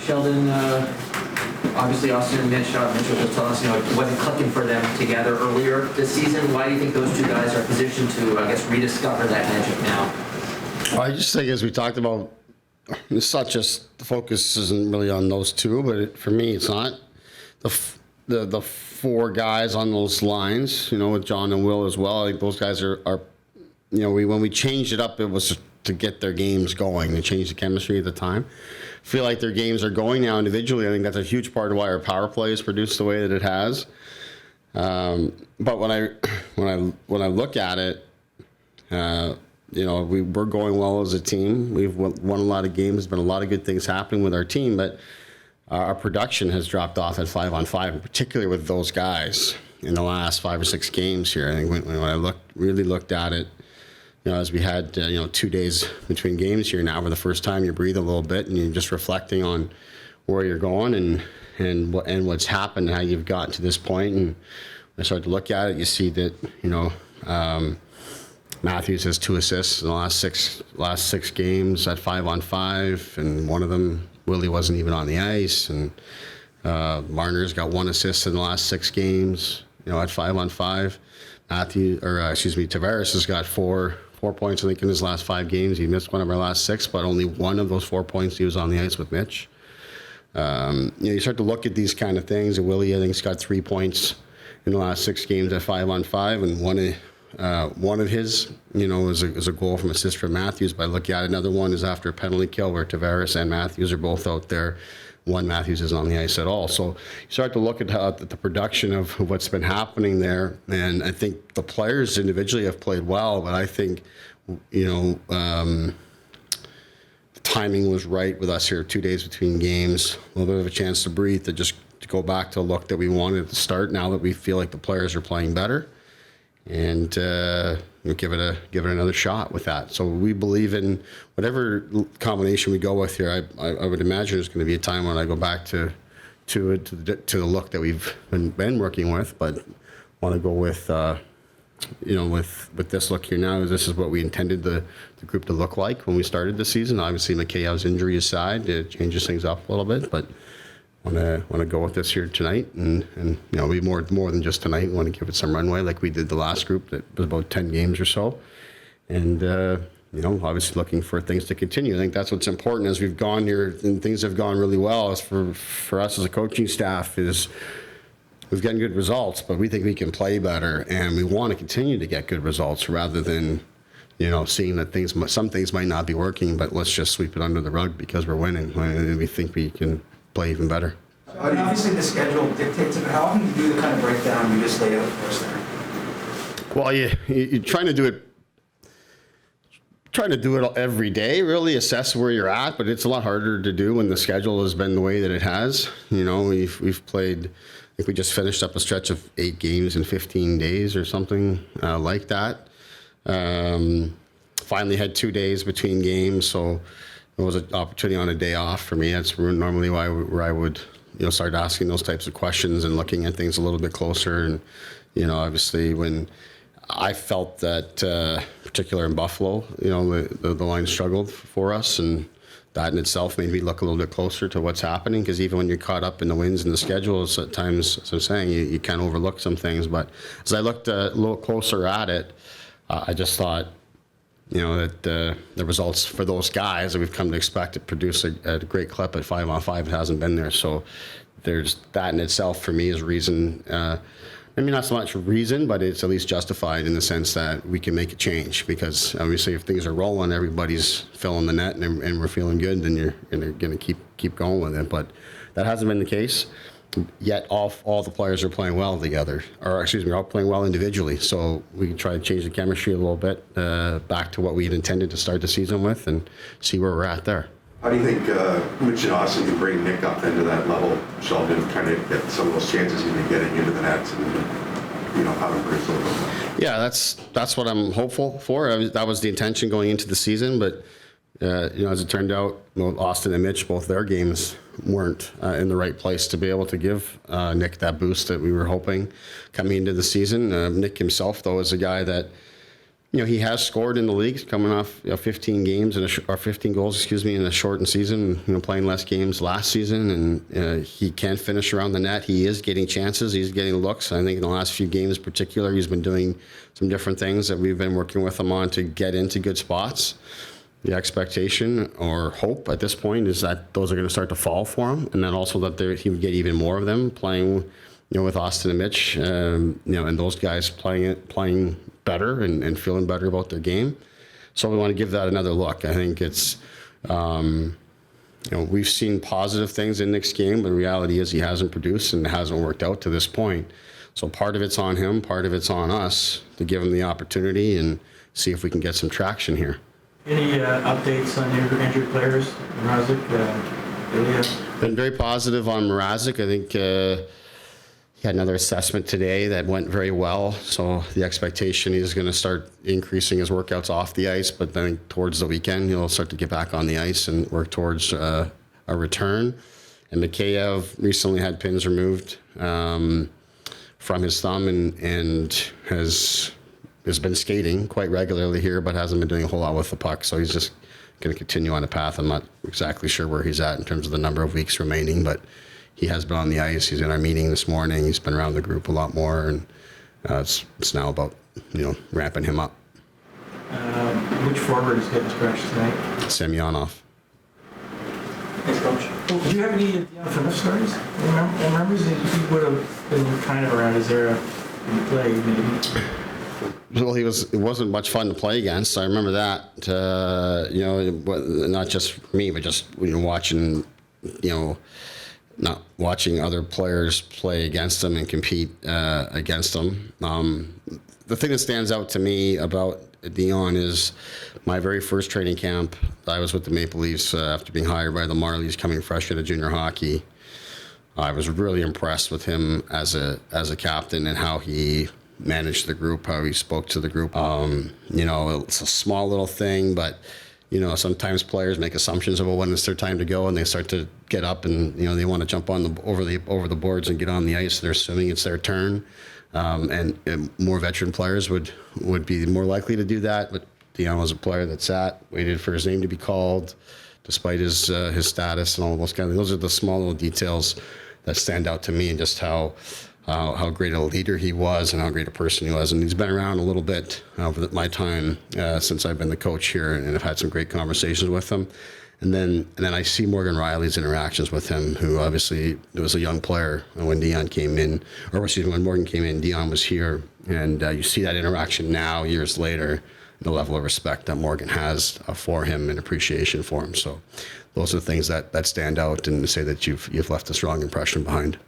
Sheldon, obviously Auston and Mitch was telling us, it wasn't clicking for them together earlier this season. Why do you think those two guys are positioned to, I guess, rediscover that magic now? I just think, as we talked about, it's not just the focus isn't really on those two, but for me, it's not. The four guys on those lines, with John and Will as well. I think those guys are when we changed it up, it was to get their games going. They changed the chemistry at the time. I feel like their games are going now individually. I think that's a huge part of why our power play is produced the way that it has. But when I look at it, we're going well as a team. We've won a lot of games. There's been a lot of good things happening with our team, but our production has dropped off at 5-on-5, and particularly with those guys in the last 5 or 6 games here. I think when I really looked at it, as we had 2 days between games here now, for the first time you breathe a little bit and you're just reflecting on where you're going and what's happened, how you've gotten to this point. And I start to look at it, you see that Matthews has 2 assists in the last six games at 5-on-5, and one of them, Willie, wasn't even on the ice. And Marner's got 1 assist in the last 6 games, at 5-on-5. Tavares has got 4 points, I think, in his last 5 games. He missed one of our last 6, but only one of those 4 points he was on the ice with Mitch. You start to look at these kind of things. And Willie, I think, has got 3 points in the last 6 games at 5-on-5, and one of his, is a goal from assist from Matthews. But I look at it, another one is after a penalty kill where Tavares and Matthews are both out there. One, Matthews isn't on the ice at all. So you start to look at the production of what's been happening there, and I think the players individually have played well, but I think, the timing was right with us here, 2 days between games, a little bit of a chance to breathe, to go back to a look that we wanted at the start, now that we feel like the players are playing better, and give it another shot with that. So we believe in whatever combination we go with here. I would imagine there's going to be a time when I go back to the look that we've been working with, but want to go with with this look here now. This is what we intended the group to look like when we started the season. Obviously, Mikheyev's injury aside, it changes things up a little bit, but want to go with this here tonight, and be more than just tonight. Want to give it some runway like we did the last group that was about 10 games or so, and obviously looking for things to continue. I think that's what's important as we've gone here and things have gone really well. As for us as a coaching staff, is we've gotten good results, but we think we can play better, and we want to continue to get good results rather than seeing that some things might not be working, but let's just sweep it under the rug because we're winning. And we think we can play even better. Obviously the schedule dictates it, but how often do you do the kind of breakdown you just laid out for us there? Well, you're trying to do it every day, really assess where you're at, but it's a lot harder to do when the schedule has been the way that it has. We've played, I think we just finished up a stretch of 8 games in 15 days or something like that. Finally had 2 days between games, so it was an opportunity on a day off for me. That's normally where I would, start asking those types of questions and looking at things a little bit closer. And, obviously when I felt that, particular in Buffalo, the line struggled for us, and that in itself made me look a little bit closer to what's happening, because even when you're caught up in the wins and the schedules, at times, as I'm saying, you can overlook some things. But as I looked a little closer at it, I just thought, that the results for those guys that we've come to expect to produce a great clip at 5-on-5, it hasn't been there. So there's that in itself for me is reason, maybe not so much reason, but it's at least justified in the sense that we can make a change, because obviously if things are rolling, everybody's filling the net and we're feeling good, then you're going to keep going with it. But that hasn't been the case. Yet all the players are playing well together, all playing well individually. So we can try to change the chemistry a little bit back to what we had intended to start the season with, and see where we're at there. How do you think Mitch and Auston can bring Nick up into that level, Sheldon, trying to get some of those chances he's been getting into the nets, and how to improve some of those? Yeah, that's what I'm hopeful for. That was the intention going into the season, but as it turned out, Auston and Mitch, both their games weren't in the right place to be able to give Nick that boost that we were hoping coming into the season. Nick himself, though, is a guy that he has scored in the league, coming off 15 games or 15 goals, in a shortened season. Playing less games last season, and he can finish around the net. He is getting chances. He's getting looks. I think in the last few games, in particular, he's been doing some different things that we've been working with him on to get into good spots. The expectation or hope at this point is that those are going to start to fall for him, and then also that he would get even more of them playing, with Auston and Mitch, and those guys playing better and feeling better about their game. So we want to give that another look. I think it's, we've seen positive things in Nick's game, but the reality is he hasn't produced and it hasn't worked out to this point. So part of it's on him, part of it's on us to give him the opportunity and see if we can get some traction here. Any updates on your injured players, Mrazek, Ilya? Been very positive on Mrazek. I think he had another assessment today that went very well. So the expectation is going to start increasing his workouts off the ice, but then towards the weekend, he'll start to get back on the ice and work towards a return. And Mikheyev recently had pins removed from his thumb and has been skating quite regularly here, but hasn't been doing a whole lot with the puck. So he's just going to continue on a path. I'm not exactly sure where he's at in terms of the number of weeks remaining, but he has been on the ice. He's in our meeting this morning. He's been around the group a lot more, and it's now about ramping him up. Which forward is getting scratched tonight? Semyonov. Thanks, Coach. Well, do you have any Dion Phaneuf stories? Remember he would have been kind of around his era in play, maybe. Well, it wasn't much fun to play against. I remember that. Not just me, but just watching, not watching other players play against them and compete against them. The thing that stands out to me about Dion is my very first training camp. I was with the Maple Leafs after being hired by the Marlies, coming fresh out of junior hockey. I was really impressed with him as a captain and how he managed the group, how he spoke to the group. It's a small little thing, but sometimes players make assumptions about when it's their time to go, and they start to get up and they want to jump on over the boards and get on the ice. They're assuming it's their turn, and more veteran players would be more likely to do that. But Dion was a player that sat, waited for his name to be called, despite his status and all those kind of things. Those are the small little details that stand out to me, and just how great a leader he was and how great a person he was. And he's been around a little bit over my time since I've been the coach here, and I've had some great conversations with him. And then I see Morgan Riley's interactions with him, who obviously was a young player when Dion came in, when Morgan came in, Dion was here. And you see that interaction now, years later, the level of respect that Morgan has for him and appreciation for him. So those are the things that stand out and say that you've left a strong impression behind.